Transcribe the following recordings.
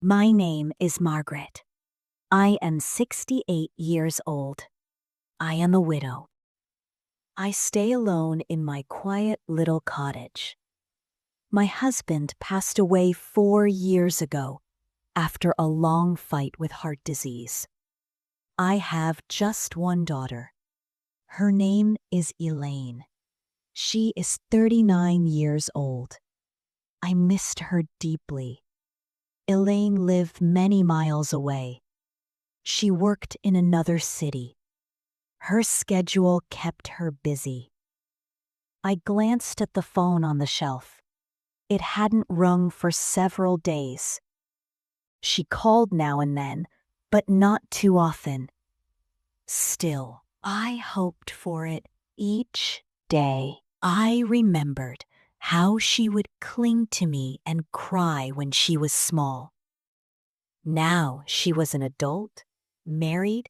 My name is Margaret. I am 68 years old. I am a widow. I stay alone in my quiet little cottage. My husband passed away 4 years ago after a long fight with heart disease. I have just one daughter. Her name is Elaine. She is 39 years old. I missed her deeply. Elaine lived many miles away. She worked in another city. Her schedule kept her busy. I glanced at the phone on the shelf. It hadn't rung for several days. She called now and then, but not too often. Still, I hoped for it each day. I remembered how she would cling to me and cry when she was small. Now she was an adult, married,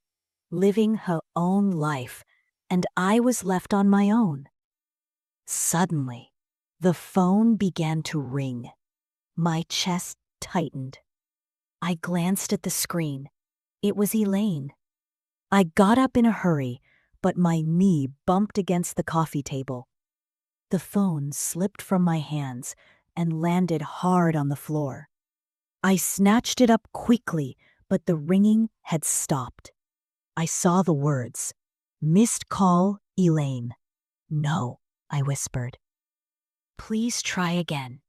living her own life, and I was left on my own. Suddenly, the phone began to ring. My chest tightened. I glanced at the screen. It was Elaine. I got up in a hurry, but my knee bumped against the coffee table. The phone slipped from my hands and landed hard on the floor. I snatched it up quickly, but the ringing had stopped. I saw the words, "Missed call, Elaine." "No," I whispered. "Please try again."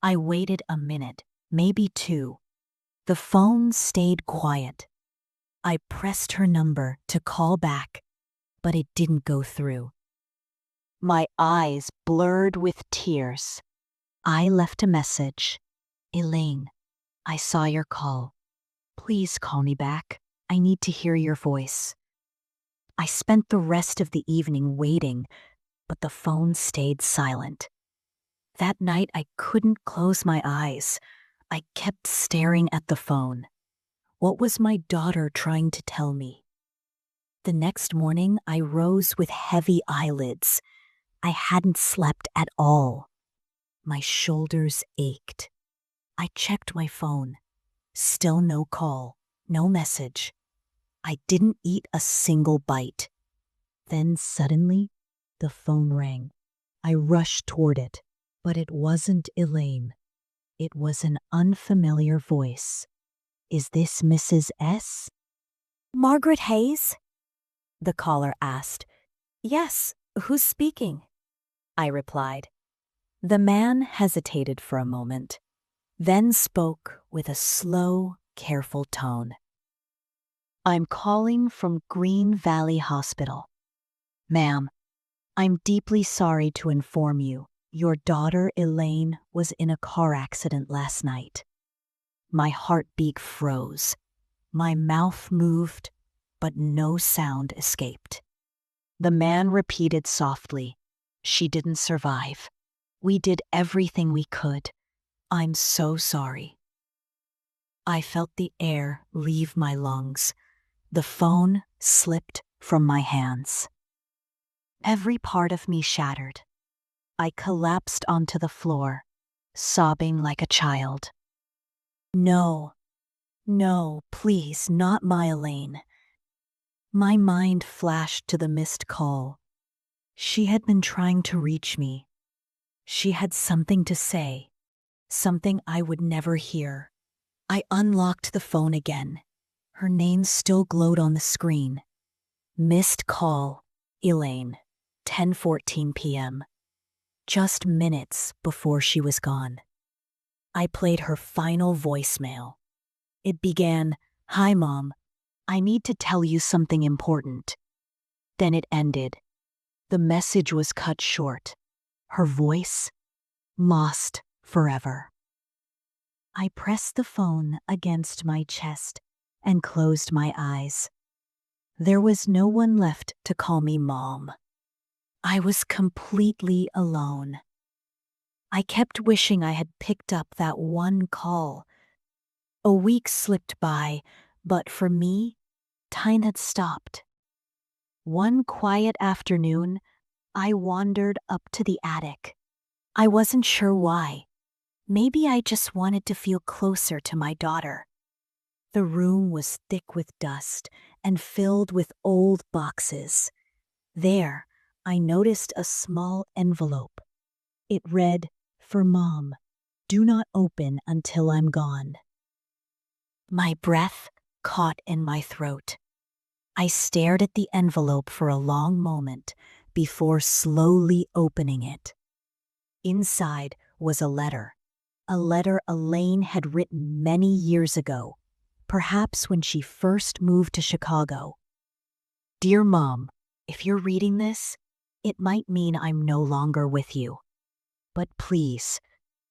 I waited a minute, maybe two. The phone stayed quiet. I pressed her number to call back, but it didn't go through. My eyes blurred with tears. I left a message. "Elaine, I saw your call. Please call me back. I need to hear your voice." I spent the rest of the evening waiting, but the phone stayed silent. That night I couldn't close my eyes. I kept staring at the phone. What was my daughter trying to tell me? The next morning I rose with heavy eyelids. I hadn't slept at all. My shoulders ached. I checked my phone. Still no call, no message. I didn't eat a single bite. Then suddenly, the phone rang. I rushed toward it, but it wasn't Elaine. It was an unfamiliar voice. "Is this Mrs. S?" "Margaret Hayes?" the caller asked. "Yes, who's speaking?" I replied. The man hesitated for a moment, then spoke with a slow, careful tone. "I'm calling from Green Valley Hospital. Ma'am, I'm deeply sorry to inform you your daughter Elaine was in a car accident last night." My heartbeat froze. My mouth moved, but no sound escaped. The man repeated softly, "She didn't survive. We did everything we could. I'm so sorry." I felt the air leave my lungs. The phone slipped from my hands. Every part of me shattered. I collapsed onto the floor, sobbing like a child. No, no, please, not my Elaine. My mind flashed to the missed call. She had been trying to reach me. She had something to say, something I would never hear. I unlocked the phone again. Her name still glowed on the screen. "Missed call, Elaine, 10:14 p.m. Just minutes before she was gone. I played her final voicemail. It began, "Hi, Mom. I need to tell you something important." Then it ended. The message was cut short. Her voice, lost forever. I pressed the phone against my chest and closed my eyes. There was no one left to call me Mom. I was completely alone. I kept wishing I had picked up that one call. A week slipped by, but for me, time had stopped. One quiet afternoon, I wandered up to the attic. I wasn't sure why. Maybe I just wanted to feel closer to my daughter. The room was thick with dust and filled with old boxes. There, I noticed a small envelope. It read, "For Mom. Do not open until I'm gone." My breath caught in my throat. I stared at the envelope for a long moment before slowly opening it. Inside was a letter Elaine had written many years ago, perhaps when she first moved to Chicago. "Dear Mom, if you're reading this, it might mean I'm no longer with you. But please,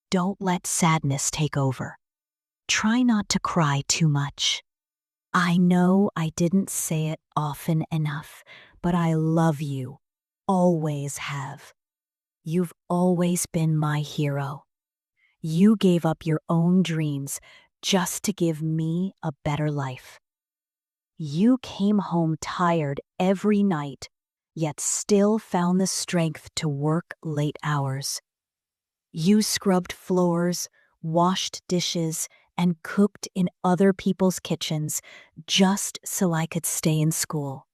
don't let sadness take over. Try not to cry too much. I know I didn't say it often enough, but I love you. Always have. You've always been my hero. You gave up your own dreams just to give me a better life. You came home tired every night, yet still found the strength to work late hours. You scrubbed floors, washed dishes, and cooked in other people's kitchens just so I could stay in school.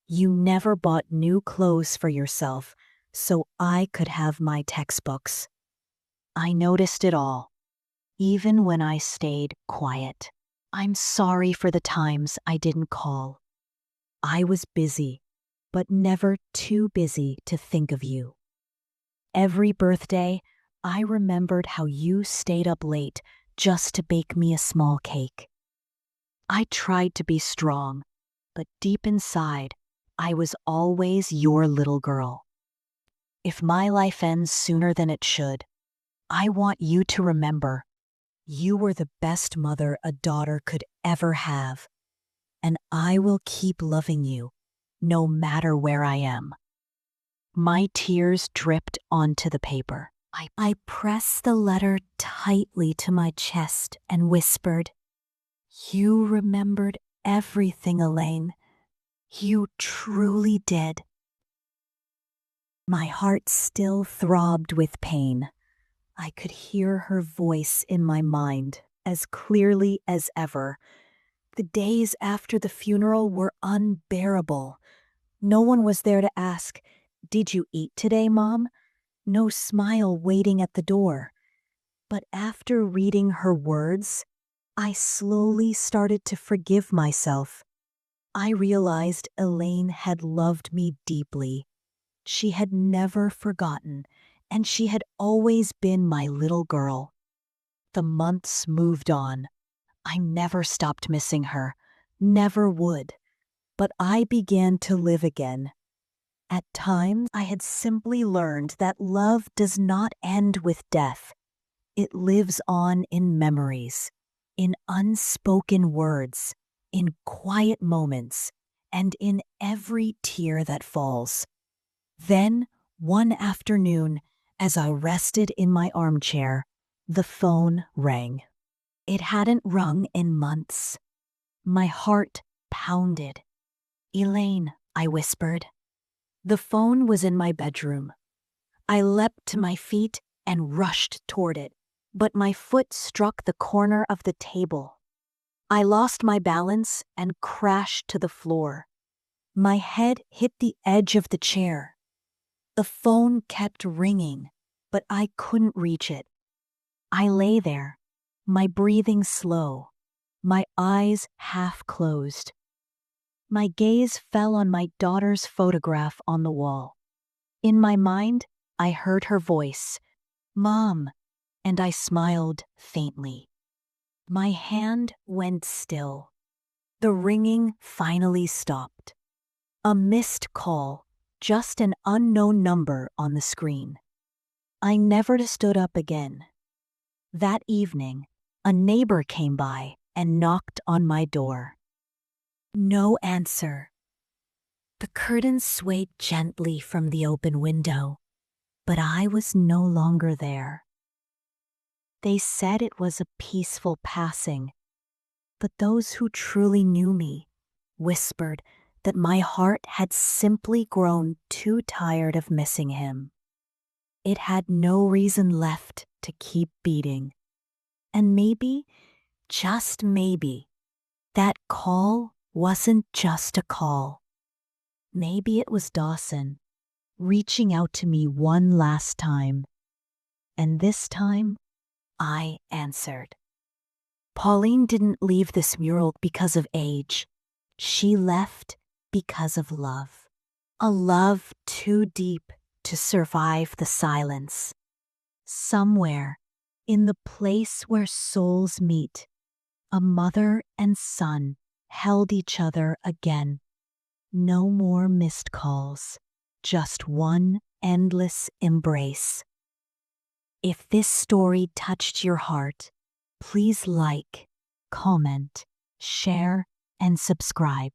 You never bought new clothes for yourself so I could have my textbooks. I noticed it all, even when I stayed quiet. I'm sorry for the times I didn't call. I was busy, but never too busy to think of you. Every birthday, I remembered how you stayed up late just to bake me a small cake. I tried to be strong, but deep inside, I was always your little girl. If my life ends sooner than it should, I want you to remember you were the best mother a daughter could ever have, and I will keep loving you, no matter where I am." My tears dripped onto the paper. I pressed the letter tightly to my chest and whispered, "You remembered everything, Elaine. You truly did." My heart still throbbed with pain. I could hear her voice in my mind as clearly as ever. The days after the funeral were unbearable. No one was there to ask, "Did you eat today, Mom?" No smile waiting at the door. But after reading her words, I slowly started to forgive myself. I realized Elaine had loved me deeply. She had never forgotten, and she had always been my little girl. The months moved on. I never stopped missing her, never would. But I began to live again. At times, I had simply learned that love does not end with death. It lives on in memories, in unspoken words, in quiet moments, and in every tear that falls. Then, one afternoon, as I rested in my armchair, the phone rang. It hadn't rung in months. My heart pounded. "Elaine," I whispered. The phone was in my bedroom. I leapt to my feet and rushed toward it, but my foot struck the corner of the table. I lost my balance and crashed to the floor. My head hit the edge of the chair. The phone kept ringing, but I couldn't reach it. I lay there, my breathing slow, my eyes half closed. My gaze fell on my daughter's photograph on the wall. In my mind, I heard her voice, "Mom," and I smiled faintly. My hand went still. The ringing finally stopped. A missed call, just an unknown number on the screen. I never stood up again. That evening, a neighbor came by and knocked on my door. No answer. The curtains swayed gently from the open window, but I was no longer there. They said it was a peaceful passing, but those who truly knew me whispered that my heart had simply grown too tired of missing him. It had no reason left to keep beating. And maybe, just maybe, that call wasn't just a call. Maybe it was Dawson reaching out to me one last time. And this time, I answered. Pauline didn't leave this mural because of age. She left because of love. A love too deep to survive the silence. Somewhere, in the place where souls meet, a mother and son held each other again. No more missed calls, just one endless embrace. If this story touched your heart, please like, comment, share, and subscribe.